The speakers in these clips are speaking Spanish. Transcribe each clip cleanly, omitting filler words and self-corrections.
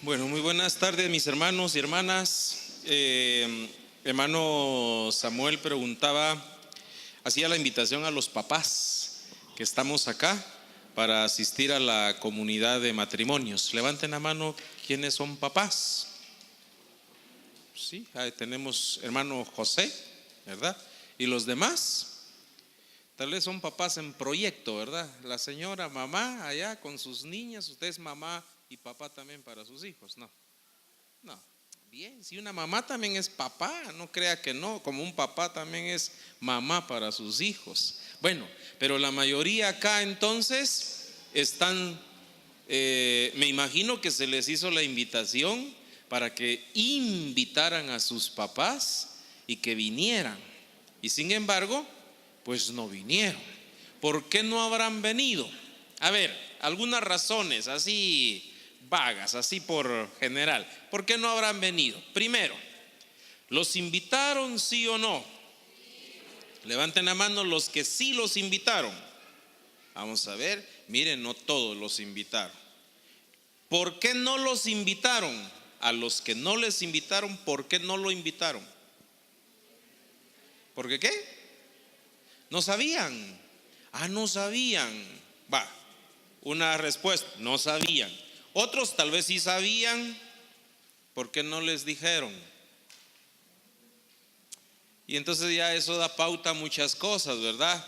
Bueno, muy buenas tardes, mis hermanos y hermanas. Hermano Samuel preguntaba, hacía la invitación a los papás que estamos acá para asistir a la comunidad de matrimonios. Levanten la mano, ¿quiénes son papás? Sí, ahí tenemos hermano José, ¿verdad? ¿Y los demás? Tal vez son papás en proyecto, ¿verdad? La señora, mamá, allá con sus niñas, usted es mamá y papá también para sus hijos. No. Bien, si una mamá también es papá, no crea que no, como un papá también es mamá para sus hijos. Bueno, pero la mayoría acá entonces están, me imagino que se les hizo la invitación para que invitaran a sus papás y que vinieran. Y sin embargo, pues no vinieron. ¿Por qué no habrán venido? A ver, algunas razones así vagas, así por general. ¿Por qué no habrán venido? Primero, ¿los invitaron sí o no? Levanten la mano los que sí los invitaron. Vamos a ver, miren, no todos los invitaron. ¿Por qué no los invitaron? A los que no les invitaron, ¿por qué no lo invitaron? ¿Por qué qué? No sabían. No sabían. Va, una respuesta, no sabían. Otros tal vez sí sabían, ¿por qué no les dijeron? Y entonces ya eso da pauta a muchas cosas, ¿verdad?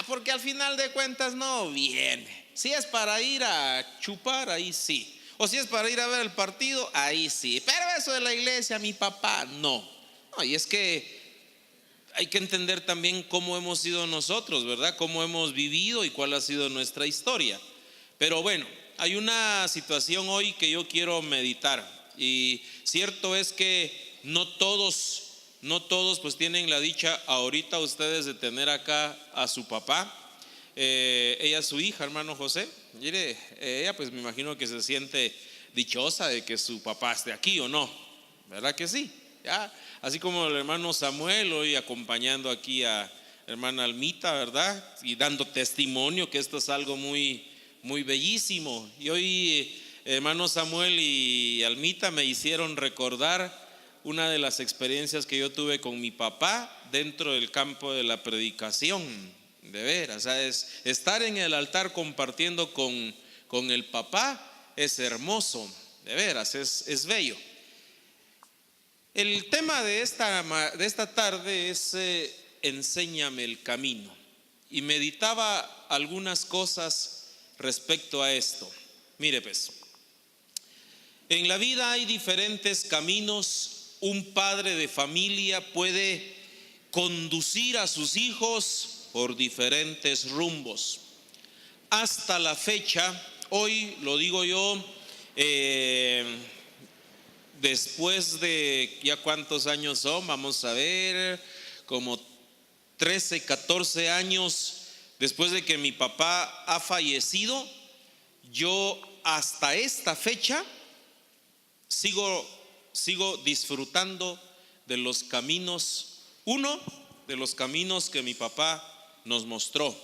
Porque al final de cuentas no viene. Si es para ir a chupar, ahí sí. O si es para ir a ver el partido, ahí sí. Pero eso de la iglesia, mi papá, no. Y es que hay que entender también cómo hemos sido nosotros, ¿verdad? Cómo hemos vivido y cuál ha sido nuestra historia. Pero bueno, hay una situación hoy que yo quiero meditar. Y cierto es que no todos pues tienen la dicha ahorita ustedes de tener acá a su papá. Ella es su hija, hermano José. Mire, ella pues me imagino que se siente dichosa de que su papá esté aquí o no, ¿verdad que sí? Ya, así como el hermano Samuel hoy acompañando aquí a hermana Almita, ¿verdad? Y dando testimonio que esto es algo muy bellísimo. Y hoy hermano Samuel y Almita me hicieron recordar una de las experiencias que yo tuve con mi papá dentro del campo de la predicación. De veras, es estar en el altar compartiendo con el papá es hermoso, de veras, es bello. El tema de esta tarde es enséñame el camino. Y meditaba algunas cosas respecto a esto. Mire pues, en la vida hay diferentes caminos. Un padre de familia puede conducir a sus hijos por diferentes rumbos. Hasta la fecha, hoy lo digo yo, después de ya cuántos años son, vamos a ver, como 13, 14 años después de que mi papá ha fallecido, yo hasta esta fecha sigo disfrutando de los caminos. Uno, de los caminos que mi papá nos mostró.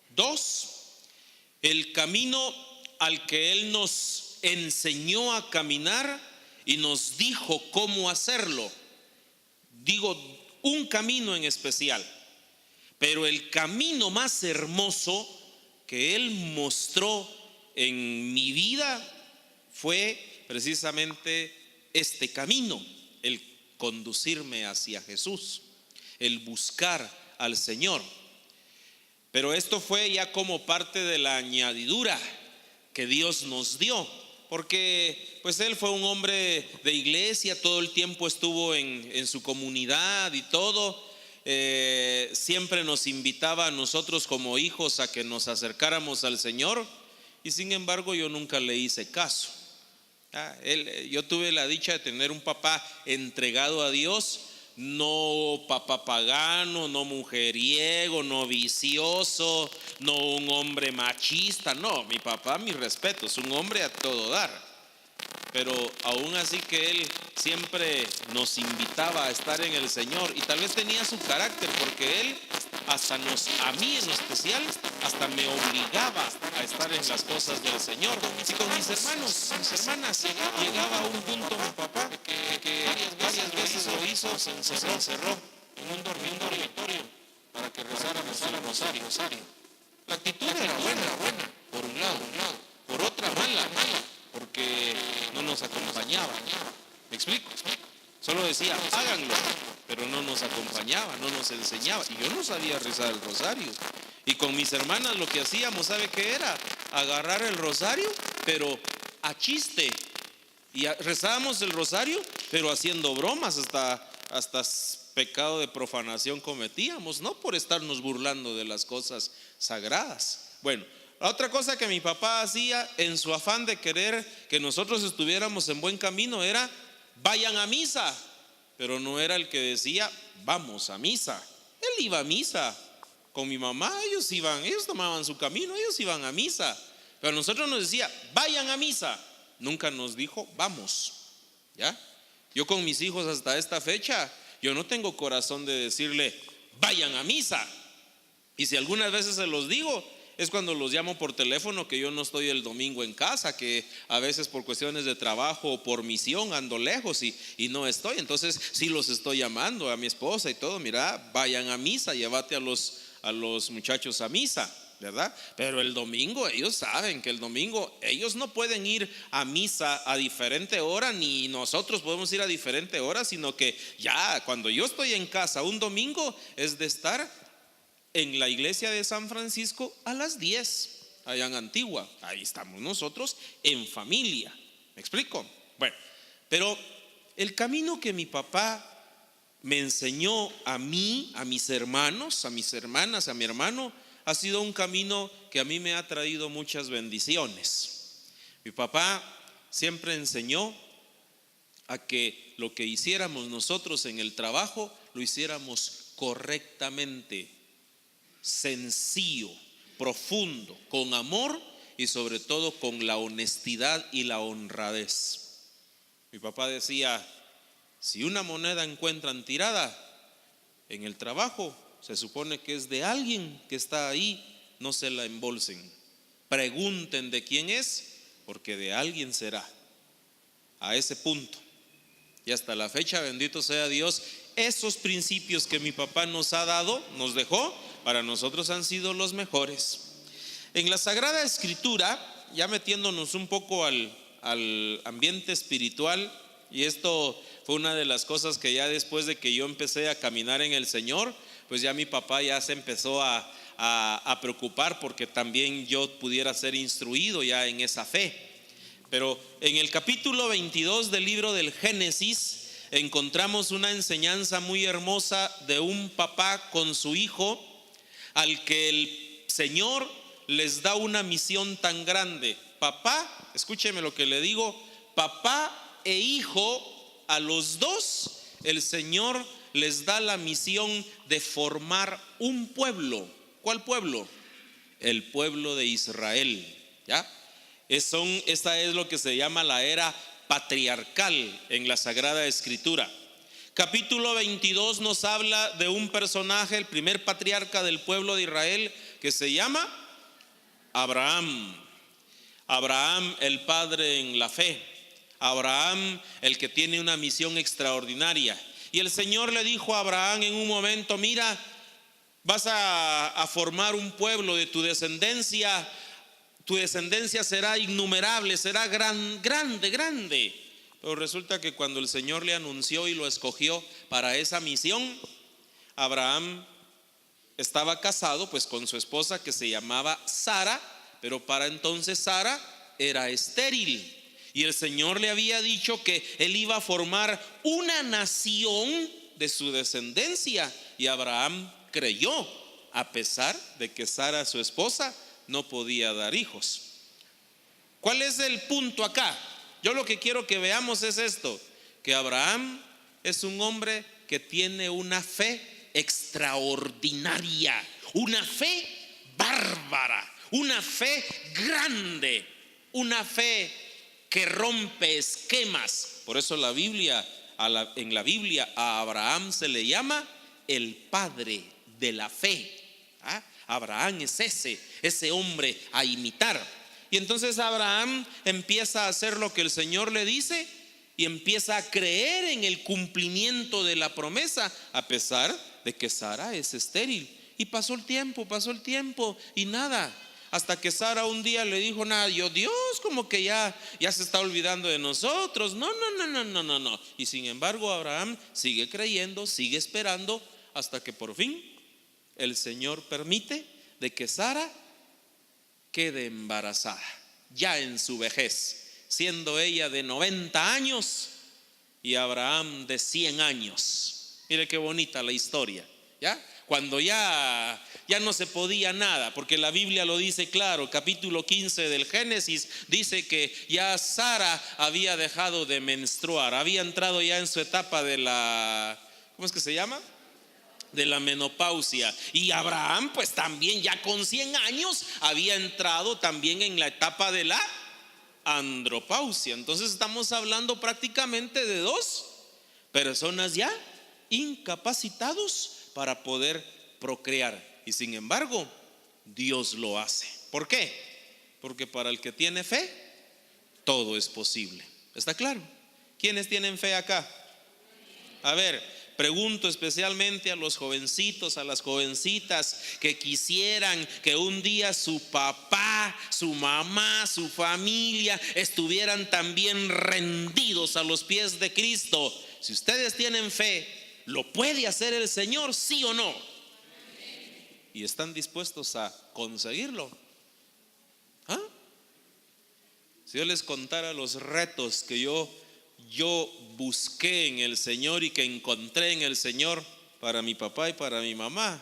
Dos, el camino al que él nos enseñó a caminar y nos dijo cómo hacerlo. Digo, un camino en especial, pero el camino más hermoso que él mostró en mi vida fue precisamente este camino, el conducirme hacia Jesús, el buscar al Señor. Pero esto fue ya como parte de la añadidura que Dios nos dio, porque pues él fue un hombre de iglesia, todo el tiempo estuvo en su comunidad y todo. Siempre nos invitaba a nosotros como hijos a que nos acercáramos al Señor, y sin embargo yo nunca le hice caso. Yo tuve la dicha de tener un papá entregado a Dios, no papá pagano, no mujeriego, no vicioso, no un hombre machista. No, mi papá, mi respeto, es un hombre a todo dar. Pero aún así que él siempre nos invitaba a estar en el Señor, y tal vez tenía su carácter, porque él a mí en especial, hasta me obligaba a estar en las cosas del Señor. Y con mis hermanos, mis hermanas, llegaba a un punto mi papá que varias veces lo hizo, se encerró en un dormitorio para que rezáramos el rosario. La actitud era buena, por un lado, por otra mala, porque no nos acompañaba. ¿Me explico? Solo decía, háganlo, pero no nos acompañaba, no nos enseñaba. Y yo no sabía rezar el rosario. Y con mis hermanas lo que hacíamos, ¿sabe qué era? Agarrar el rosario, pero a chiste. Y rezábamos el rosario, pero haciendo bromas, hasta pecado de profanación cometíamos, no por estarnos burlando de las cosas sagradas. Bueno, la otra cosa que mi papá hacía en su afán de querer que nosotros estuviéramos en buen camino era: vayan a misa. Pero no era el que decía vamos a misa. Él iba a misa con mi mamá, ellos tomaban su camino, ellos iban a misa. Pero a nosotros nos decía vayan a misa. Nunca nos dijo vamos. ¿Ya? Yo con mis hijos hasta esta fecha, yo no tengo corazón de decirle vayan a misa. Y si algunas veces se los digo, es cuando los llamo por teléfono, que yo no estoy el domingo en casa, que a veces por cuestiones de trabajo o por misión ando lejos y no estoy. Entonces sí los estoy llamando a mi esposa y todo: mira, vayan a misa, llévate a los muchachos a misa, ¿verdad? Pero el domingo, ellos saben que el domingo ellos no pueden ir a misa a diferente hora, ni nosotros podemos ir a diferente hora, sino que ya cuando yo estoy en casa un domingo es de estar en la iglesia de San Francisco a las 10, allá en Antigua. Ahí estamos nosotros en familia. ¿Me explico? Bueno, pero el camino que mi papá me enseñó a mí, a mis hermanos, a mis hermanas, a mi hermano, ha sido un camino que a mí me ha traído muchas bendiciones. Mi papá siempre enseñó a que lo que hiciéramos nosotros en el trabajo lo hiciéramos correctamente, sencillo, profundo, con amor y sobre todo con la honestidad y la honradez. Mi papá decía: si una moneda encuentran tirada en el trabajo, se supone que es de alguien que está ahí, no se la embolsen, pregunten de quién es, porque de alguien será. A ese punto. Y hasta la fecha, bendito sea Dios, esos principios que mi papá nos ha dado, nos dejó, para nosotros han sido los mejores. En la Sagrada Escritura, ya metiéndonos un poco al ambiente espiritual, y esto fue una de las cosas que ya después de que yo empecé a caminar en el Señor, pues ya mi papá ya se empezó a preocupar porque también yo pudiera ser instruido ya en esa fe. Pero en el capítulo 22 del libro del Génesis encontramos una enseñanza muy hermosa de un papá con su hijo, al que el Señor les da una misión tan grande. Papá, escúcheme lo que le digo, papá e hijo, a los dos el Señor les da la misión de formar un pueblo. ¿Cuál pueblo? El pueblo de Israel. ¿Ya? Esta es lo que se llama la era patriarcal en la Sagrada Escritura. Capítulo 22 nos habla de un personaje, el primer patriarca del pueblo de Israel, que se llama Abraham. Abraham, el padre en la fe. Abraham, el que tiene una misión extraordinaria. Y el Señor le dijo a Abraham en un momento: mira, vas a formar un pueblo de tu descendencia será innumerable, será grande. Pero resulta que cuando el Señor le anunció y lo escogió para esa misión, Abraham estaba casado pues con su esposa, que se llamaba Sara, pero para entonces Sara era estéril. Y el Señor le había dicho que él iba a formar una nación de su descendencia. Y Abraham creyó, a pesar de que Sara, su esposa, no podía dar hijos. ¿Cuál es el punto acá? Yo lo que quiero que veamos es esto: que Abraham es un hombre que tiene una fe extraordinaria, una fe bárbara, una fe grande, una fe que rompe esquemas. Por eso en la Biblia a Abraham se le llama el padre de la fe. Abraham es ese hombre a imitar. Y entonces Abraham empieza a hacer lo que el Señor le dice y empieza a creer en el cumplimiento de la promesa, a pesar de que Sara es estéril. Y pasó el tiempo y nada. Hasta que Sara un día le dijo, nada, Dios como que ya se está olvidando de nosotros. No. Y sin embargo Abraham sigue creyendo, sigue esperando, hasta que por fin el Señor permite de que Sara quede embarazada, ya en su vejez, siendo ella de 90 años y Abraham de 100 años. Mire qué bonita la historia, ¿ya? Cuando ya no se podía nada, porque la Biblia lo dice claro, capítulo 15 del Génesis dice que ya Sara había dejado de menstruar, había entrado ya en su etapa de la, ¿cómo es que se llama? De la menopausia. Y Abraham pues también ya con 100 años había entrado también en la etapa de la andropausia. Entonces estamos hablando prácticamente de dos personas ya incapacitados para poder procrear. Y sin embargo Dios lo hace. ¿Por qué? Porque para el que tiene fe todo es posible. ¿Está claro? ¿Quiénes tienen fe acá? A ver, pregunto especialmente a los jovencitos, a las jovencitas que quisieran que un día su papá, su mamá, su familia estuvieran también rendidos a los pies de Cristo. Si ustedes tienen fe, ¿lo puede hacer el Señor, sí o no? Y están dispuestos a conseguirlo. Si yo les contara los retos que yo busqué en el Señor y que encontré en el Señor para mi papá y para mi mamá,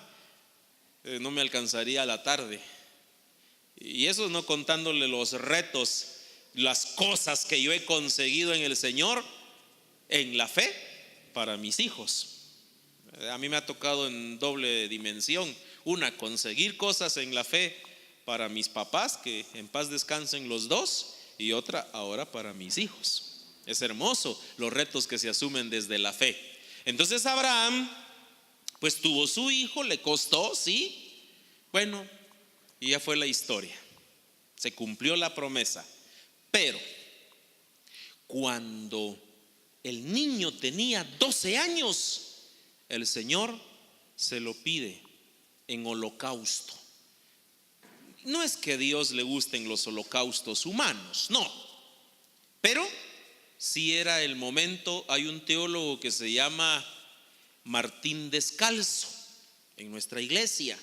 no me alcanzaría la tarde. Y eso no contándole los retos, las cosas que yo he conseguido en el Señor, en la fe, para mis hijos. A mí me ha tocado en doble dimensión. Una, conseguir cosas en la fe para mis papás, que en paz descansen los dos, y otra, ahora para mis hijos. Es hermoso los retos que se asumen desde la fe. Entonces Abraham pues tuvo su hijo, le costó, sí. Bueno, y ya fue la historia. Se cumplió la promesa. Pero cuando el niño tenía 12 años, el Señor se lo pide en holocausto. No es que a Dios le gusten los holocaustos humanos, no. Pero si era el momento. Hay un teólogo que se llama Martín Descalzo en nuestra iglesia,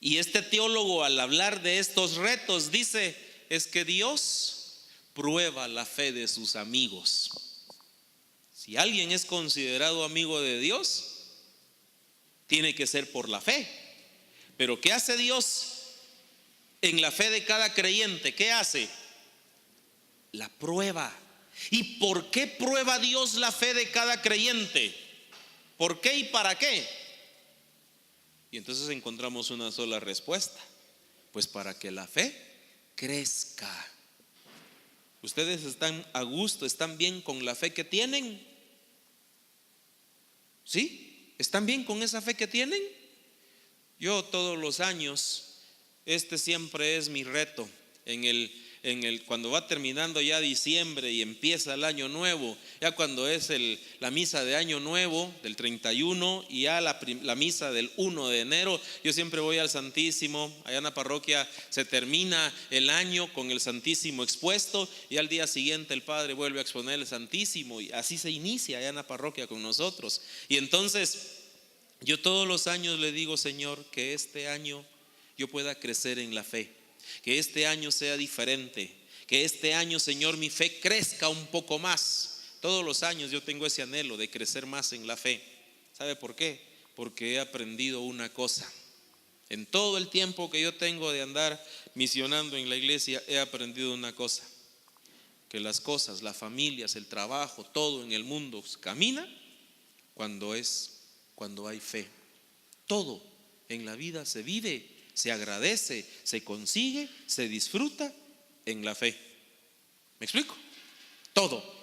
y este teólogo, al hablar de estos retos, dice: es que Dios prueba la fe de sus amigos. Si alguien es considerado amigo de Dios, tiene que ser por la fe. Pero ¿qué hace Dios en la fe de cada creyente? ¿Qué hace? La prueba. ¿Y por qué prueba Dios la fe de cada creyente? ¿Por qué y para qué? Y entonces encontramos una sola respuesta: pues para que la fe crezca. ¿Ustedes están a gusto? ¿Están bien con la fe que tienen? ¿Sí? ¿Están bien con esa fe que tienen? Yo todos los años, este siempre es mi reto. Cuando va terminando ya diciembre y empieza el año nuevo, ya cuando es la misa de año nuevo del 31 y ya la misa del 1 de enero, yo siempre voy al Santísimo. Allá en la parroquia se termina el año con el Santísimo expuesto y al día siguiente el Padre vuelve a exponer el Santísimo, y así se inicia allá en la parroquia con nosotros. Y entonces yo todos los años le digo: Señor, que este año yo pueda crecer en la fe, que este año sea diferente, que este año, Señor, mi fe crezca un poco más. Todos los años yo tengo ese anhelo de crecer más en la fe. ¿Sabe por qué? Porque he aprendido una cosa. En todo el tiempo que yo tengo de andar misionando en la iglesia, he aprendido una cosa: que las cosas, las familias, el trabajo, todo en el mundo camina cuando hay fe. Todo en la vida se vive, se agradece, se consigue, se disfruta en la fe. ¿Me explico? Todo.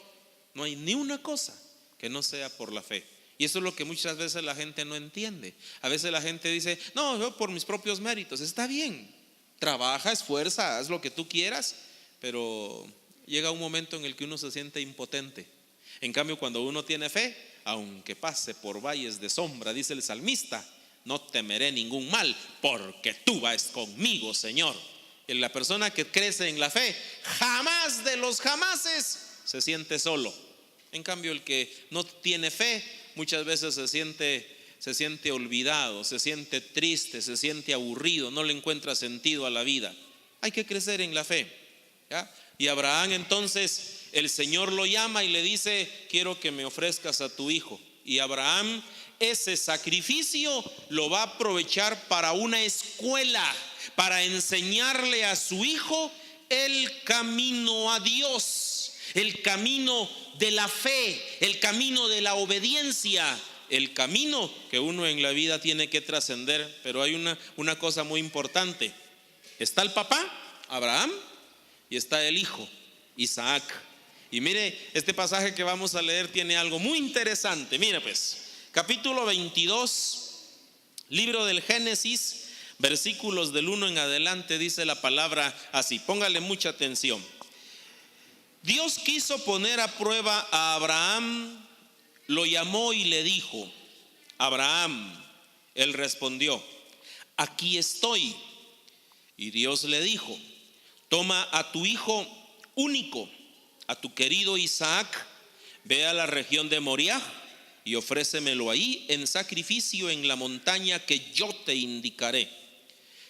No hay ni una cosa que no sea por la fe. Y eso es lo que muchas veces la gente no entiende. A veces la gente dice, no, yo por mis propios méritos. Está bien, trabaja, esfuerza, haz lo que tú quieras, pero llega un momento en el que uno se siente impotente. En cambio, cuando uno tiene fe, aunque pase por valles de sombra, dice el salmista, no temeré ningún mal, porque tú vas conmigo, Señor. Y la persona que crece en la fe, jamás de los jamases se siente solo. En cambio, el que no tiene fe, muchas veces se siente olvidado, se siente triste, se siente aburrido, no le encuentra sentido a la vida. Hay que crecer en la fe, ¿ya? Y Abraham entonces, el Señor lo llama y le dice, quiero que me ofrezcas a tu hijo. Y Abraham ese sacrificio lo va a aprovechar para una escuela, para enseñarle a su hijo el camino a Dios, el camino de la fe, el camino de la obediencia, el camino que uno en la vida tiene que trascender. Pero hay una cosa muy importante. Está el papá, Abraham, y está el hijo, Isaac. Y mire, este pasaje que vamos a leer tiene algo muy interesante. Mire pues, capítulo 22, libro del Génesis, versículos del 1 en adelante, dice la palabra así, póngale mucha atención. Dios quiso poner a prueba a Abraham, lo llamó y le dijo, Abraham, él respondió, aquí estoy. Y Dios le dijo, toma a tu hijo único, a tu querido Isaac, ve a la región de Moriah y ofrécemelo ahí en sacrificio en la montaña que yo te indicaré.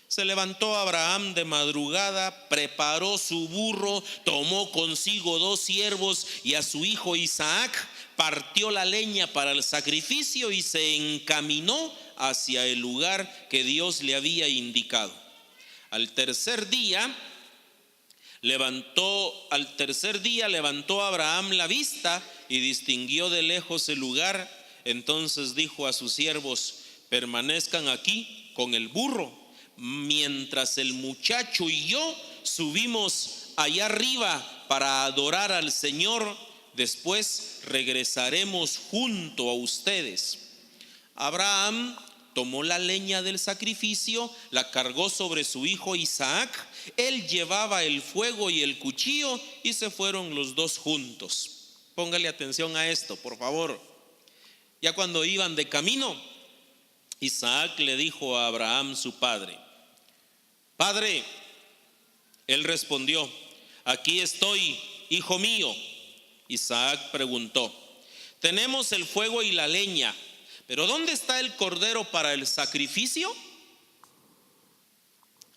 Se levantó Abraham de madrugada, preparó su burro, tomó consigo 2 siervos y a su hijo Isaac, partió la leña para el sacrificio y se encaminó hacia el lugar que Dios le había indicado. Al tercer día levantó Abraham la vista y distinguió de lejos el lugar. Entonces dijo a sus siervos, permanezcan aquí con el burro, mientras el muchacho y yo subimos allá arriba para adorar al Señor. Después regresaremos junto a ustedes. Abraham tomó la leña del sacrificio, la cargó sobre su hijo Isaac, él llevaba el fuego y el cuchillo y se fueron los dos juntos. Póngale atención a esto, por favor. Ya cuando iban de camino, Isaac le dijo a Abraham su padre, Padre, él respondió, aquí estoy, hijo mío. Isaac preguntó, tenemos el fuego y la leña, pero ¿dónde está el cordero para el sacrificio?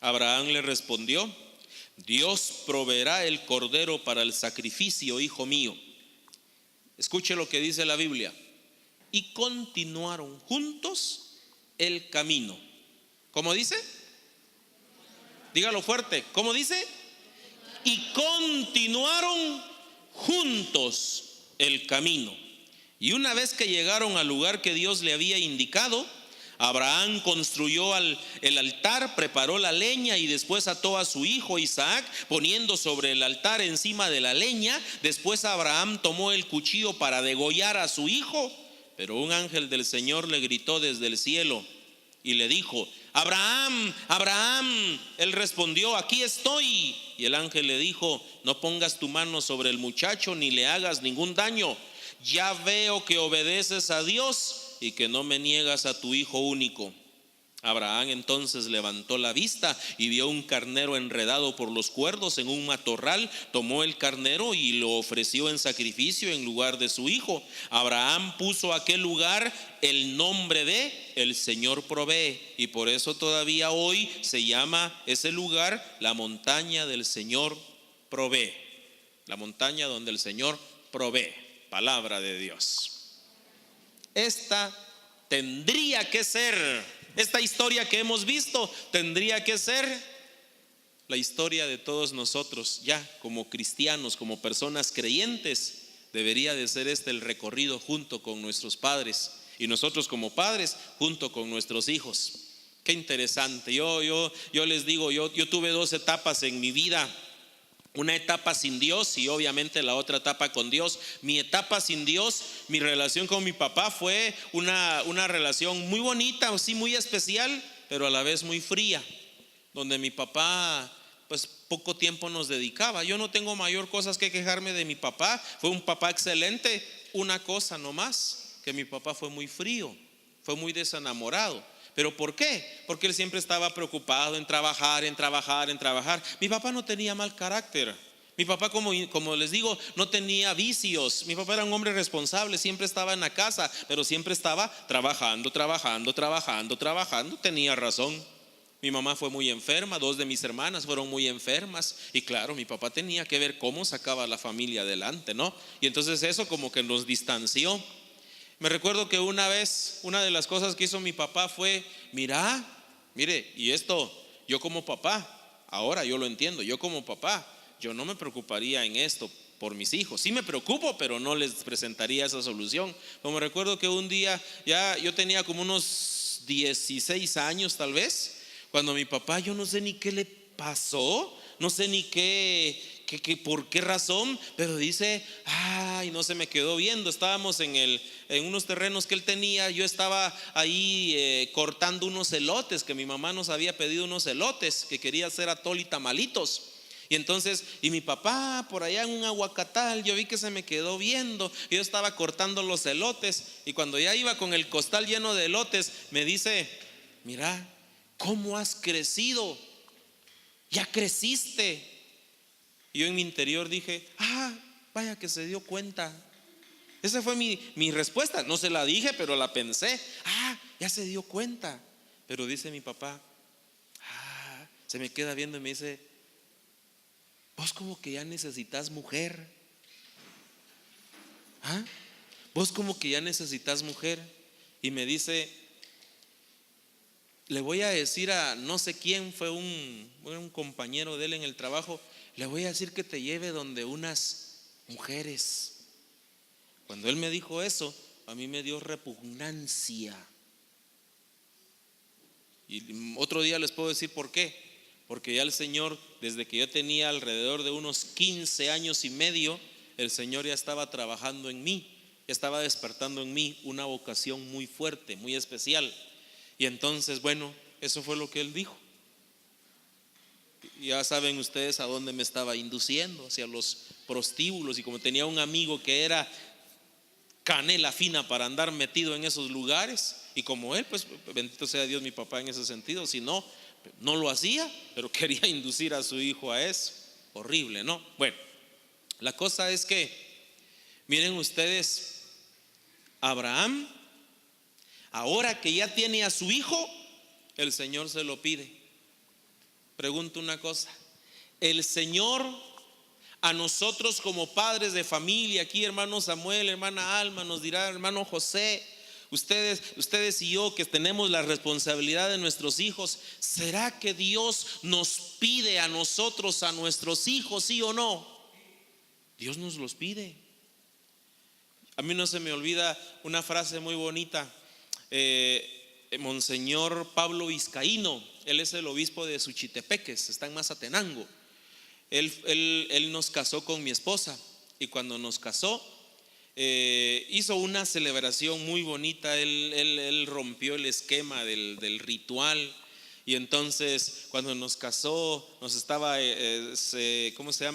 Abraham le respondió, Dios proveerá el cordero para el sacrificio, hijo mío. Escuche lo que dice la Biblia. Y continuaron juntos el camino. ¿Cómo dice? Dígalo fuerte. ¿Cómo dice? Y continuaron juntos el camino. Y una vez que llegaron al lugar que Dios le había indicado, Abraham construyó el altar, preparó la leña y después ató a su hijo Isaac, poniendo sobre el altar encima de la leña. Después Abraham tomó el cuchillo para degollar a su hijo, pero un ángel del Señor le gritó desde el cielo y le dijo, Abraham, Abraham. Él respondió, aquí estoy. Y el ángel le dijo, no pongas tu mano sobre el muchacho ni le hagas ningún daño. Ya veo que obedeces a Dios y que no me niegas a tu hijo único. Abraham entonces levantó la vista y vio un carnero enredado por los cuernos en un matorral. Tomó el carnero y lo ofreció en sacrificio en lugar de su hijo. Abraham puso a aquel lugar el nombre de El Señor provee, y por eso todavía hoy se llama ese lugar la montaña del Señor provee. La montaña donde el Señor provee. Palabra de Dios. Esta historia que hemos visto tendría que ser la historia de todos nosotros ya como cristianos, como personas creyentes. Debería de ser el recorrido junto con nuestros padres y nosotros como padres junto con nuestros hijos. Qué interesante. Yo les digo, yo tuve 2 etapas en mi vida. Una etapa sin Dios y obviamente la otra etapa con Dios. Mi etapa sin Dios, mi relación con mi papá fue una relación muy bonita, sí, muy especial, pero a la vez muy fría, donde mi papá pues poco tiempo nos dedicaba. Yo no tengo mayor cosas que quejarme de mi papá. Fue un papá excelente. Una cosa nomás, que mi papá fue muy frío, fue muy desenamorado. ¿Pero por qué? Porque él siempre estaba preocupado en trabajar, en trabajar, en trabajar. Mi papá no tenía mal carácter. Mi papá, como les digo, no tenía vicios. Mi papá era un hombre responsable, siempre estaba en la casa, pero siempre estaba trabajando, trabajando, trabajando, trabajando. Tenía razón. Mi mamá fue muy enferma, 2 de mis hermanas fueron muy enfermas. Y claro, mi papá tenía que ver cómo sacaba a la familia adelante, ¿no? Y entonces eso como que nos distanció. Me recuerdo que una vez, una de las cosas que hizo mi papá fue: mire, y esto, yo como papá, ahora yo lo entiendo, yo como papá, yo no me preocuparía en esto por mis hijos. Sí me preocupo, pero no les presentaría esa solución. Pero me recuerdo que un día, ya yo tenía como unos 16 años tal vez, cuando mi papá, yo no sé ni qué le pasó, no sé ni por qué razón, pero dice, ay, no, se me quedó viendo. Estábamos en unos terrenos que él tenía. Yo estaba ahí cortando unos elotes, que mi mamá nos había pedido unos elotes, que quería hacer atol y tamalitos. Y entonces, y mi papá por allá en un aguacatal, yo vi que se me quedó viendo. Yo estaba cortando los elotes, y cuando ya iba con el costal lleno de elotes, me dice: mira, ¿cómo has crecido? Ya creciste. Y yo en mi interior dije: vaya que se dio cuenta. Esa fue mi respuesta. No se la dije, pero la pensé. Ya se dio cuenta. Pero dice mi papá, se me queda viendo y me dice: vos como que ya necesitas mujer. Vos como que ya necesitas mujer. Y me dice: le voy a decir a no sé quién, fue un compañero de él en el trabajo, le voy a decir que te lleve donde unas mujeres. Cuando él me dijo eso, a mí me dio repugnancia. Y otro día les puedo decir por qué. Porque ya el Señor, desde que yo tenía alrededor de unos 15 años y medio, el Señor ya estaba trabajando en mí, ya estaba despertando en mí una vocación muy fuerte, muy especial. Y entonces, bueno, eso fue lo que él dijo. Ya saben ustedes a dónde me estaba induciendo, hacia los prostíbulos. Y como tenía un amigo que era canela fina para andar metido en esos lugares, y como él, pues bendito sea Dios, mi papá, en ese sentido, si no, no lo hacía, pero quería inducir a su hijo a eso. Horrible, ¿no? Bueno, la cosa es que, miren ustedes, Abraham, ahora que ya tiene a su hijo, el Señor se lo pide. Pregunto una cosa: el Señor a nosotros como padres de familia, aquí hermano Samuel, hermana Alma, nos dirá hermano José, ustedes y yo que tenemos la responsabilidad de nuestros hijos, ¿será que Dios nos pide a nosotros, a nuestros hijos, sí o no? Dios nos los pide. A mí no se me olvida una frase muy bonita. Monseñor Pablo Vizcaíno, él es el obispo de Suchitepeques, está en Mazatenango. Él nos casó con mi esposa, y cuando nos casó hizo una celebración muy bonita. Él rompió el esquema del ritual, y entonces cuando nos casó nos estaba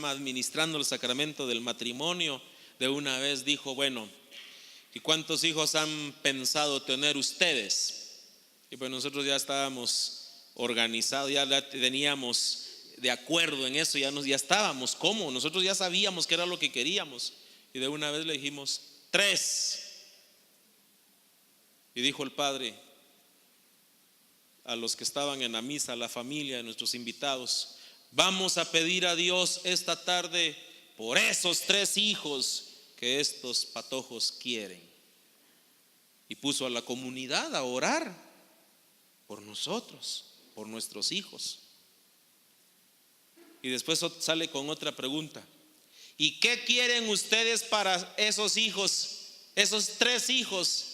administrando el sacramento del matrimonio. De una vez dijo: bueno, ¿y cuántos hijos han pensado tener ustedes? Y pues nosotros ya estábamos organizados, ya teníamos de acuerdo en eso, ya estábamos como, nosotros ya sabíamos qué era lo que queríamos. Y de una vez le dijimos: 3. Y dijo el padre a los que estaban en la misa, a la familia de nuestros invitados: vamos a pedir a Dios esta tarde por esos 3 hijos que estos patojos quieren. Y puso a la comunidad a orar por nosotros, por nuestros hijos. Y después sale con otra pregunta: ¿y qué quieren ustedes para esos hijos, esos 3 hijos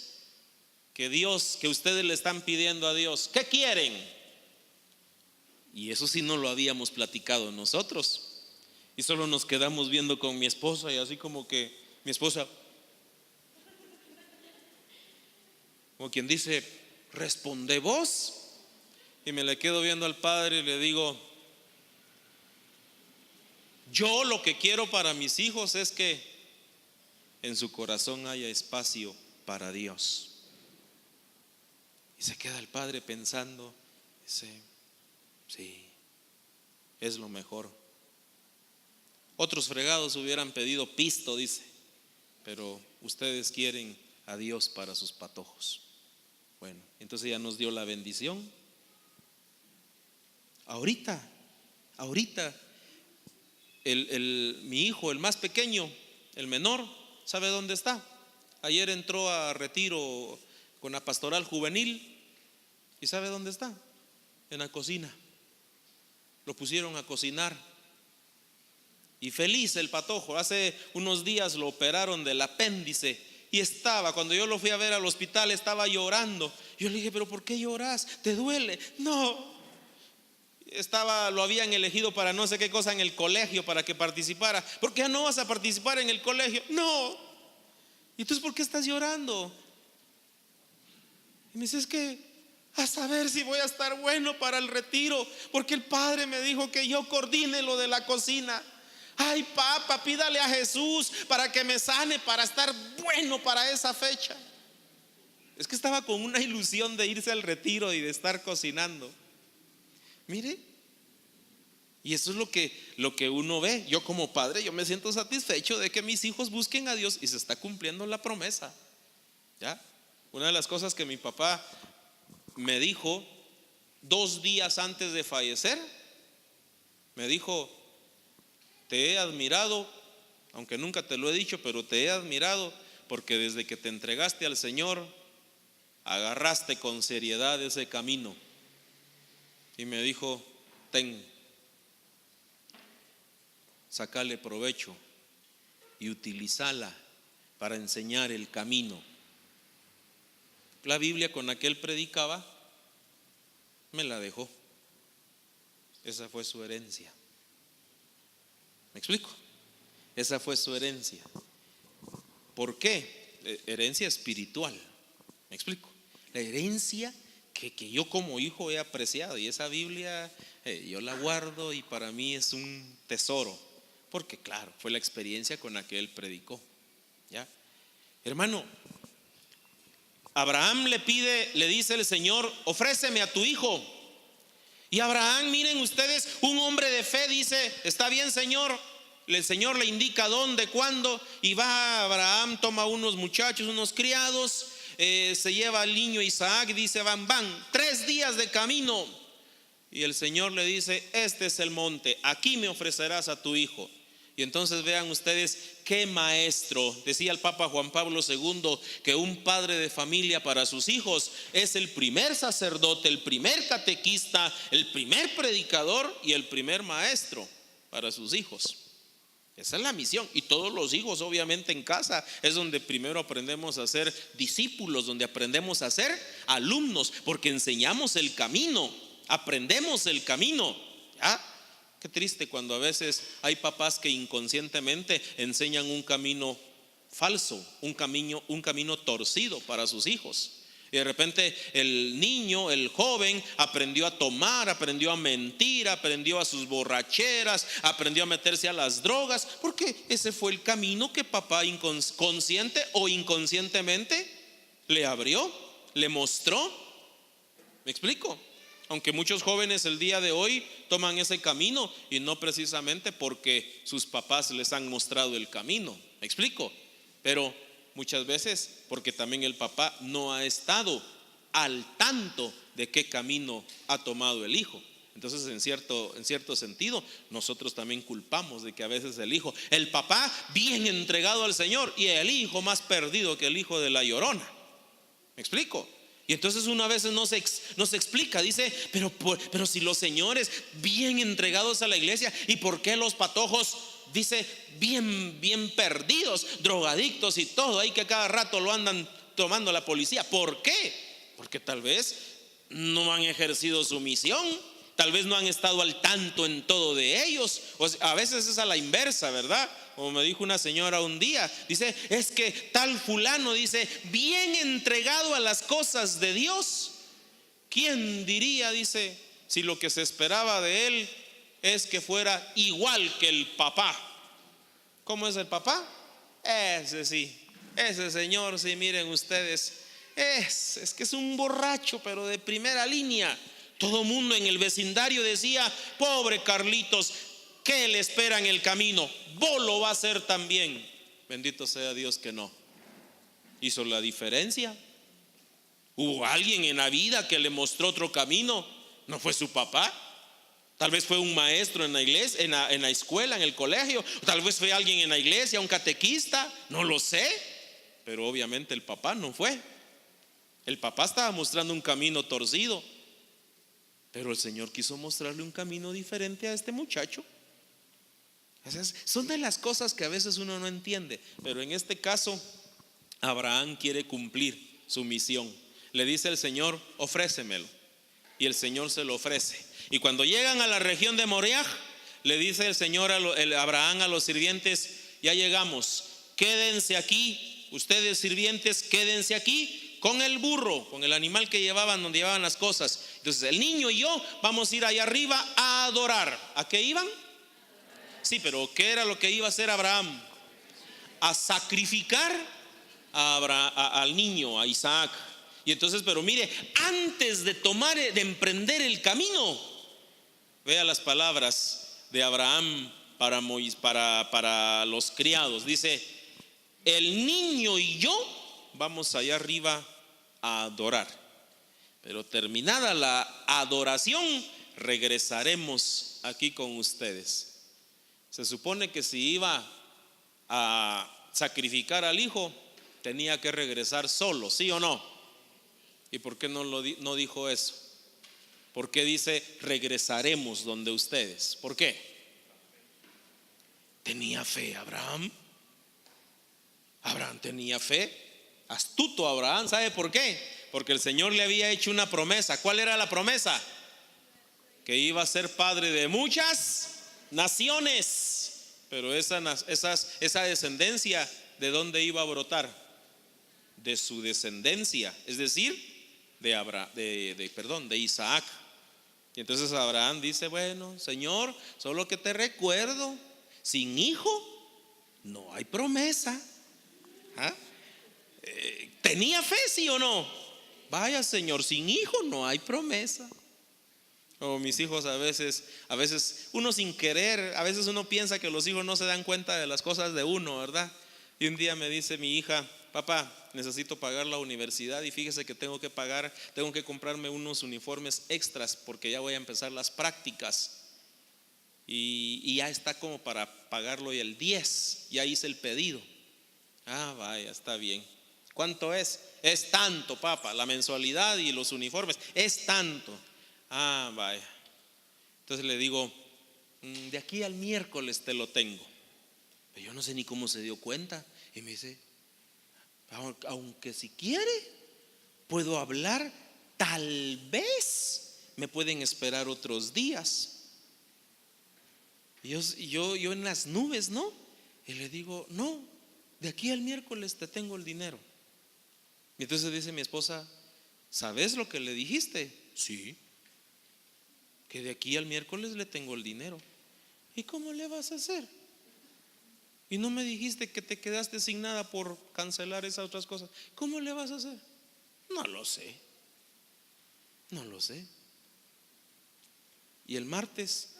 que ustedes le están pidiendo a Dios? ¿Qué quieren? Y eso sí no lo habíamos platicado nosotros. Y solo nos quedamos viendo con mi esposa, y así como que mi esposa, como quien dice, responde vos. Y me le quedo viendo al Padre y le digo, yo lo que quiero para mis hijos es que en su corazón haya espacio para Dios. Y se queda el Padre pensando, dice, sí, es lo mejor. Otros fregados hubieran pedido pisto, dice, pero ustedes quieren a Dios para sus patojos. Bueno, entonces ya nos dio la bendición. Ahorita mi hijo, el más pequeño, el menor, ¿sabe dónde está? Ayer entró a retiro con la pastoral juvenil. ¿Y sabe dónde está? En la cocina. Lo pusieron a cocinar. Y feliz el patojo. Hace unos días lo operaron del apéndice. Y cuando yo lo fui a ver al hospital, estaba llorando. Yo le dije, ¿pero por qué lloras? ¿Te duele? No. Lo habían elegido para no sé qué cosa en el colegio para que participara. ¿Por qué no vas a participar en el colegio? No. ¿Y entonces por qué estás llorando? Y me dice, es que a saber si voy a estar bueno para el retiro, porque el Padre me dijo que yo coordine lo de la cocina. Ay, papá, pídale a Jesús para que me sane, para estar bueno para esa fecha. Es que estaba con una ilusión de irse al retiro y de estar cocinando. Mire, y eso es lo que uno ve. Yo como padre, yo me siento satisfecho de que mis hijos busquen a Dios y se está cumpliendo la promesa. ¿Ya? Una de las cosas que mi papá me dijo 2 días antes de fallecer, me dijo, te he admirado, aunque nunca te lo he dicho, pero te he admirado porque desde que te entregaste al Señor, agarraste con seriedad ese camino. Y me dijo, sacale provecho y utilízala para enseñar el camino. La Biblia con la que él predicaba me la dejó. Esa fue su herencia. ¿Me explico? Esa fue su herencia. ¿Por qué? Herencia espiritual. ¿Me explico? La herencia que yo como hijo he apreciado, y esa Biblia yo la guardo y para mí es un tesoro, porque claro, fue la experiencia con la que él predicó. ¿Ya? Hermano, Abraham le dice el Señor, ofréceme a tu hijo. Y Abraham, miren ustedes, un hombre de fe dice, está bien, Señor. El Señor le indica dónde, cuándo, y va Abraham, toma unos muchachos, unos criados, se lleva al niño Isaac, dice, van 3 días de camino. Y el Señor le dice, este es el monte, aquí me ofrecerás a tu hijo. Y entonces vean ustedes qué maestro. Decía el Papa Juan Pablo II que un padre de familia para sus hijos es el primer sacerdote, el primer catequista, el primer predicador y el primer maestro para sus hijos. Esa es la misión. Y todos los hijos obviamente en casa es donde primero aprendemos a ser discípulos, donde aprendemos a ser alumnos, porque enseñamos el camino, aprendemos el camino. ¿Ya? Qué triste cuando a veces hay papás que inconscientemente enseñan un camino falso, un camino torcido para sus hijos. Y de repente el niño, el joven, aprendió a tomar, aprendió a mentir, aprendió a sus borracheras, aprendió a meterse a las drogas, porque ese fue el camino que papá consciente o inconscientemente le abrió, le mostró. ¿Me explico? Aunque muchos jóvenes el día de hoy toman ese camino y no precisamente porque sus papás les han mostrado el camino. ¿Me explico? Pero muchas veces porque también el papá no ha estado al tanto de qué camino ha tomado el hijo. Entonces en cierto sentido nosotros también culpamos de que a veces el papá bien entregado al Señor y el hijo más perdido que el hijo de la llorona. ¿Me explico? Y entonces una vez nos explica, dice, pero si los señores bien entregados a la iglesia, ¿y por qué los patojos, dice, bien perdidos, drogadictos y todo ahí que a cada rato lo andan tomando la policía? ¿Por qué? Porque tal vez no han ejercido su misión. Tal vez no han estado al tanto en todo de ellos. O sea, a veces es a la inversa, ¿verdad? Como me dijo una señora un día, dice, es que tal fulano, dice, bien entregado a las cosas de Dios. ¿Quién diría, dice, si lo que se esperaba de él es que fuera igual que el papá? ¿Cómo es el papá? Ese sí, ese señor, sí, miren ustedes, es que es un borracho, pero de primera línea. Todo mundo en el vecindario decía, pobre Carlitos, ¿qué le espera en el camino? Bolo va a ser también. Bendito sea Dios que no hizo la diferencia. Hubo alguien en la vida que le mostró otro camino. No fue su papá. Tal vez fue un maestro en la iglesia, en la escuela, en el colegio. Tal vez fue alguien en la iglesia, un catequista. No lo sé. Pero obviamente el papá no fue. El papá estaba mostrando un camino torcido. Pero el Señor quiso mostrarle un camino diferente a este muchacho. Son de las cosas que a veces uno no entiende. Pero en este caso, Abraham quiere cumplir su misión. Le dice el Señor, ofrécemelo. Y el Señor se lo ofrece. Y cuando llegan a la región de Moriah, le dice el Señor Abraham a los sirvientes, ya llegamos, quédense aquí, ustedes sirvientes, quédense aquí con el burro, con el animal que llevaban, donde llevaban las cosas. Entonces el niño y yo vamos a ir allá arriba a adorar. ¿A qué iban? Sí, pero ¿qué era lo que iba a hacer Abraham? A sacrificar al niño, a Isaac. Y entonces, pero mire, antes de emprender el camino, vea las palabras de Abraham para los criados. Dice, el niño y yo vamos allá arriba a adorar, pero terminada la adoración regresaremos aquí con ustedes. Se supone que si iba a sacrificar al hijo tenía que regresar solo, ¿sí o no? ¿Y por qué no dijo eso? ¿Por qué dice regresaremos donde ustedes? ¿Por qué? Tenía fe Abraham. Abraham tenía fe. Astuto Abraham, ¿sabe por qué? Porque el Señor le había hecho una promesa. ¿Cuál era la promesa? Que iba a ser padre de muchas naciones. Pero esa descendencia, ¿de dónde iba a brotar? De su descendencia, es decir, de Isaac. Y entonces Abraham dice, bueno, Señor, solo que te recuerdo, sin hijo no hay promesa. ¿Ah? ¿Tenía fe, sí o no? Vaya, Señor, sin hijo no hay promesa. O mis hijos a veces uno sin querer, a veces uno piensa que los hijos no se dan cuenta de las cosas de uno, ¿verdad? Y un día me dice mi hija, papá, necesito pagar la universidad y fíjese que tengo que comprarme unos uniformes extras porque ya voy a empezar las prácticas y ya está como para pagarlo y el 10, ya hice el pedido. Ah, vaya, está bien. ¿Cuánto es? Es tanto, papá, la mensualidad y los uniformes, es tanto. Ah, vaya. Entonces le digo, de aquí al miércoles te lo tengo. Pero yo no sé ni cómo se dio cuenta. Y me dice, aunque si quiere, puedo hablar, tal vez me pueden esperar otros días. Y yo en las nubes, ¿no? Y le digo, no, de aquí al miércoles te tengo el dinero. Y entonces dice mi esposa, ¿sabes lo que le dijiste? Sí, que de aquí al miércoles le tengo el dinero. ¿Y cómo le vas a hacer? Y no me dijiste que te quedaste sin nada por cancelar esas otras cosas. ¿Cómo le vas a hacer? No lo sé. Y el martes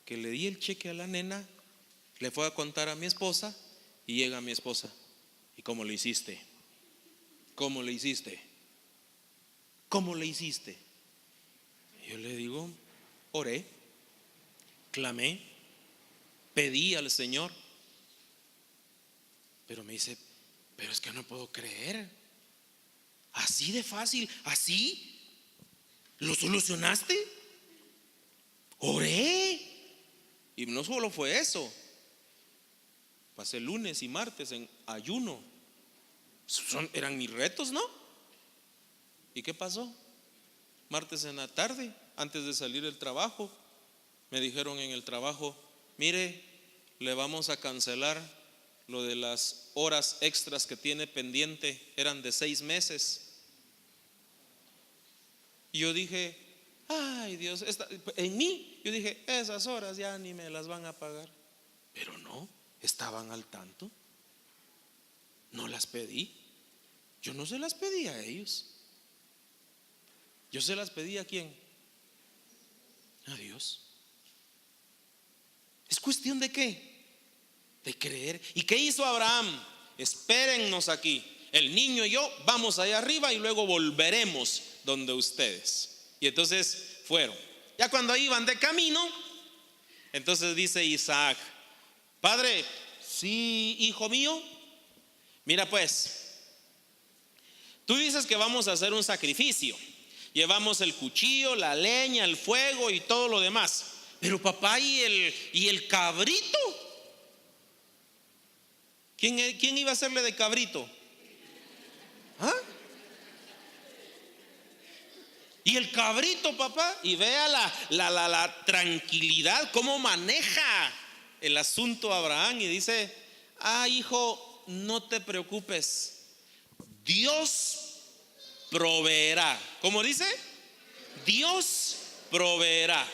que le di el cheque a la nena, le fue a contar a mi esposa y llega mi esposa. ¿Y cómo le hiciste? ¿Cómo le hiciste? ¿Cómo le hiciste? Y yo le digo, oré, clamé, pedí al Señor. Pero me dice, pero es que no puedo creer. Así de fácil, así. ¿Lo solucionaste? Oré. Y no solo fue eso. Pasé lunes y martes en ayuno. Eran mis retos, ¿no? ¿Y qué pasó? Martes en la tarde antes de salir del trabajo, me dijeron en el trabajo: mire, le vamos a cancelar lo de las horas extras que tiene pendiente, eran de 6 meses. Y yo dije: ay Dios, en mí, yo dije, esas horas ya ni me las van a pagar. Pero no, estaban al tanto. No las pedí. Yo no se las pedí a ellos. Yo se las pedí ¿a quién? A Dios. ¿Es cuestión de qué? De creer. ¿Y qué hizo Abraham? Espérennos aquí, el niño y yo vamos allá arriba y luego volveremos donde ustedes. Y entonces fueron. Ya cuando iban de camino, entonces dice Isaac: padre, sí, hijo mío, mira pues, tú dices que vamos a hacer un sacrificio, llevamos el cuchillo, la leña, el fuego y todo lo demás, pero papá, ¿y el cabrito? ¿Quién iba a hacerle de cabrito? ¿Ah? Y el cabrito, papá, y vea la tranquilidad, cómo maneja el asunto Abraham, y dice: ah, hijo, no te preocupes, Dios proveerá. ¿Cómo dice? Dios proveerá.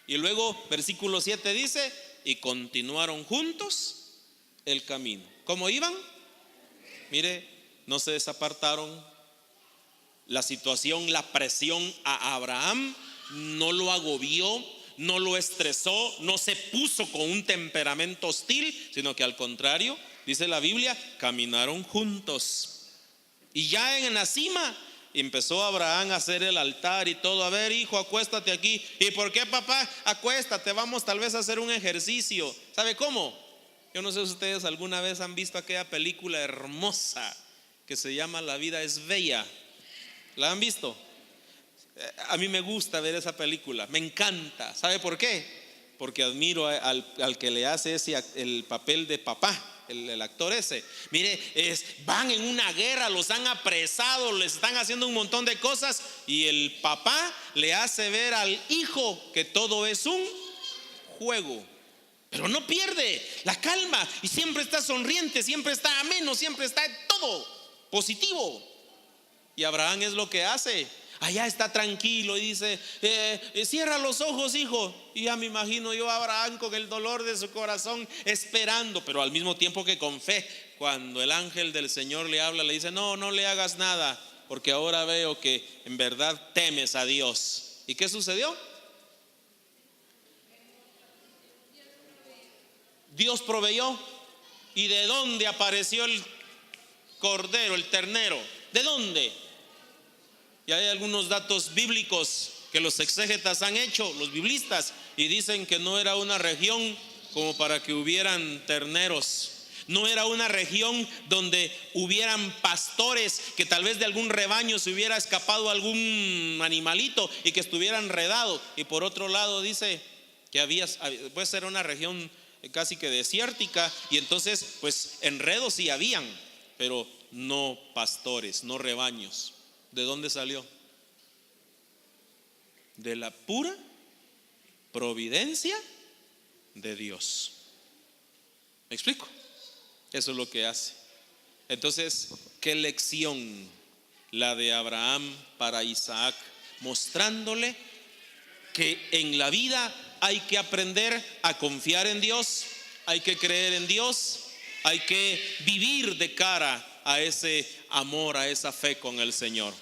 Y luego versículo 7 dice: y continuaron juntos el camino. ¿Cómo iban? Mire, no se desapartaron. La situación, la presión a Abraham no lo agobió, no lo estresó, no se puso con un temperamento hostil, sino que al contrario, dice la Biblia, caminaron juntos. Y ya en la cima empezó Abraham a hacer el altar y todo. A ver, hijo, acuéstate aquí. ¿Y por qué, papá? Acuéstate, vamos tal vez a hacer un ejercicio. ¿Sabe cómo? Yo no sé si ustedes alguna vez han visto aquella película hermosa que se llama La vida es bella. ¿La han visto? A mí me gusta ver esa película, me encanta. ¿Sabe por qué? Porque admiro al que le hace el papel de papá, el actor ese. Mire, van en una guerra, los han apresado, les están haciendo un montón de cosas, y el papá le hace ver al hijo que todo es un juego. Pero no pierde la calma y siempre está sonriente, siempre está ameno, siempre está todo positivo. Y Abraham es lo que hace. Allá está tranquilo y dice: cierra los ojos, hijo. Y ya me imagino yo a Abraham con el dolor de su corazón esperando, pero al mismo tiempo que con fe. Cuando el ángel del Señor le habla, le dice: no, no le hagas nada, porque ahora veo que en verdad temes a Dios. ¿Y qué sucedió? Dios proveyó. ¿Y de dónde apareció el cordero, el ternero? ¿De dónde? Y hay algunos datos bíblicos que los exégetas han hecho, los biblistas, y dicen que no era una región como para que hubieran terneros. No era una región donde hubieran pastores, que tal vez de algún rebaño se hubiera escapado algún animalito y que estuviera enredado. Y por otro lado dice que puede ser una región casi que desértica, y entonces pues enredos sí habían, pero no pastores, no rebaños. ¿De dónde salió? De la pura providencia de Dios. ¿Me explico? Eso es lo que hace. Entonces, ¿qué lección la de Abraham para Isaac? Mostrándole que en la vida hay que aprender a confiar en Dios, hay que creer en Dios, hay que vivir de cara a ese amor, a esa fe con el Señor.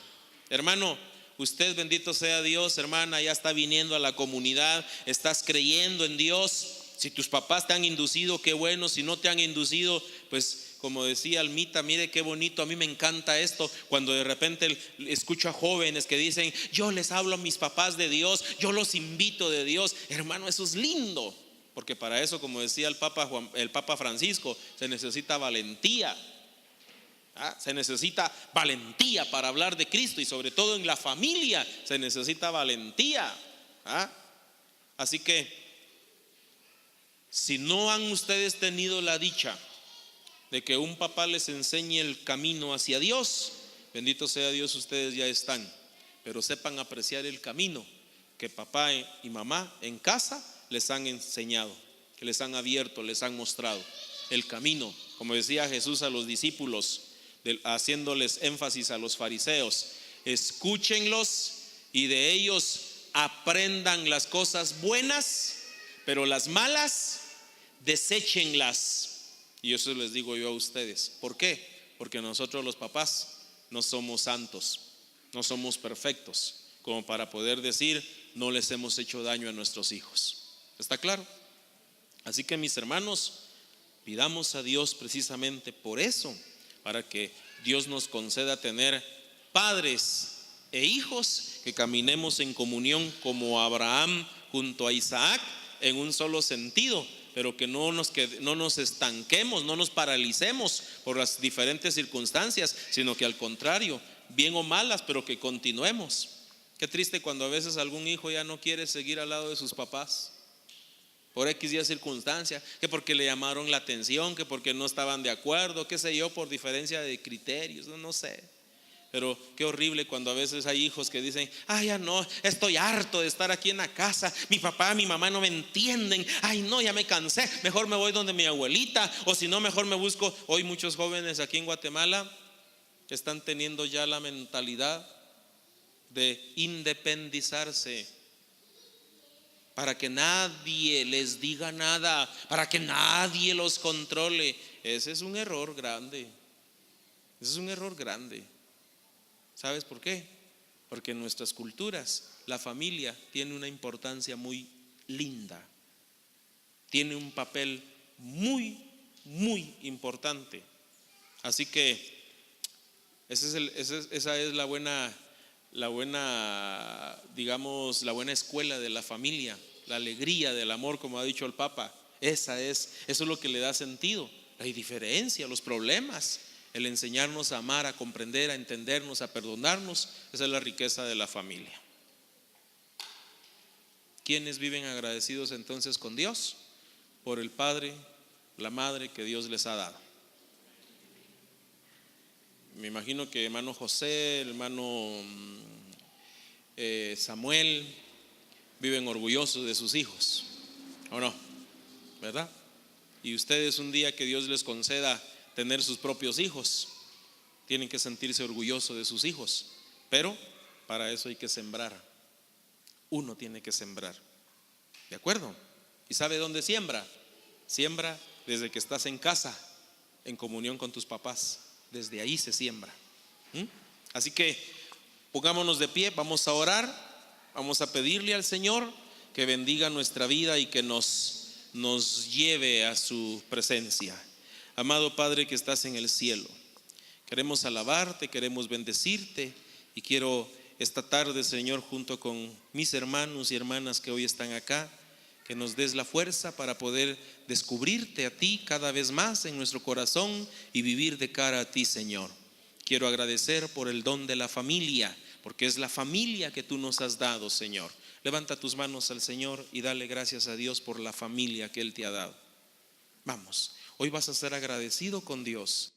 Hermano, usted, bendito sea Dios, hermana, ya está viniendo a la comunidad, estás creyendo en Dios. Si tus papás te han inducido, qué bueno. Si no te han inducido, pues como decía Almita, mire qué bonito, a mí me encanta esto, cuando de repente escucho a jóvenes que dicen: yo les hablo a mis papás de Dios, yo los invito de Dios. Hermano, eso es lindo, porque para eso, como decía el Papa Francisco, se necesita valentía. Se necesita valentía para hablar de Cristo, y sobre todo en la familia se necesita valentía. Así que si no han ustedes tenido la dicha de que un papá les enseñe el camino hacia Dios, bendito sea Dios, ustedes ya están, pero sepan apreciar el camino, que papá y mamá en casa les han enseñado, que les han abierto, les han mostrado el camino. Como decía Jesús a los discípulos, haciéndoles énfasis a los fariseos: escúchenlos y de ellos aprendan las cosas buenas, pero las malas deséchenlas. Y eso les digo yo a ustedes. ¿Por qué? Porque nosotros los papás no somos santos, no somos perfectos como para poder decir no les hemos hecho daño a nuestros hijos. ¿Está claro? Así que, mis hermanos, pidamos a Dios precisamente por eso, para que Dios nos conceda tener padres e hijos que caminemos en comunión como Abraham junto a Isaac, en un solo sentido, pero que no nos estanquemos, no nos paralicemos por las diferentes circunstancias, sino que al contrario, bien o malas, pero que continuemos. Qué triste cuando a veces algún hijo ya no quiere seguir al lado de sus papás por X y circunstancia, que porque le llamaron la atención, que porque no estaban de acuerdo, qué sé yo, por diferencia de criterios, no sé. Pero qué horrible cuando a veces hay hijos que dicen: ay, ya no, estoy harto de estar aquí en la casa, mi papá, mi mamá no me entienden, ay no, ya me cansé, mejor me voy donde mi abuelita, o si no, mejor me busco. Hoy muchos jóvenes aquí en Guatemala están teniendo ya la mentalidad de independizarse, para que nadie les diga nada, para que nadie los controle. Ese es un error grande. Ese es un error grande. ¿Sabes por qué? Porque en nuestras culturas la familia tiene una importancia muy linda, tiene un papel muy, muy importante. Así que esa es la buena, digamos, la buena escuela de la familia, la alegría del amor, como ha dicho el Papa. Eso es lo que le da sentido. La indiferencia, los problemas, el enseñarnos a amar, a comprender, a entendernos, a perdonarnos, esa es la riqueza de la familia. ¿Quiénes viven agradecidos entonces con Dios? Por el Padre, la Madre que Dios les ha dado. Me imagino que hermano José, hermano Samuel viven orgullosos de sus hijos, ¿o no? ¿Verdad? Y ustedes, un día que Dios les conceda tener sus propios hijos, tienen que sentirse orgullosos de sus hijos, pero para eso hay que sembrar. Uno tiene que sembrar, ¿de acuerdo? ¿Y sabe dónde siembra? Siembra desde que estás en casa, en comunión con tus papás. Desde ahí se siembra. Así que pongámonos de pie, vamos a orar, vamos a pedirle al Señor que bendiga nuestra vida y que nos lleve a su presencia. Amado Padre que estás en el cielo, queremos alabarte, queremos bendecirte, y quiero esta tarde, Señor, junto con mis hermanos y hermanas que hoy están acá, que nos des la fuerza para poder descubrirte a ti cada vez más en nuestro corazón y vivir de cara a ti, Señor. Quiero agradecer por el don de la familia, porque es la familia que tú nos has dado, Señor. Levanta tus manos al Señor y dale gracias a Dios por la familia que Él te ha dado. Vamos, hoy vas a ser agradecido con Dios.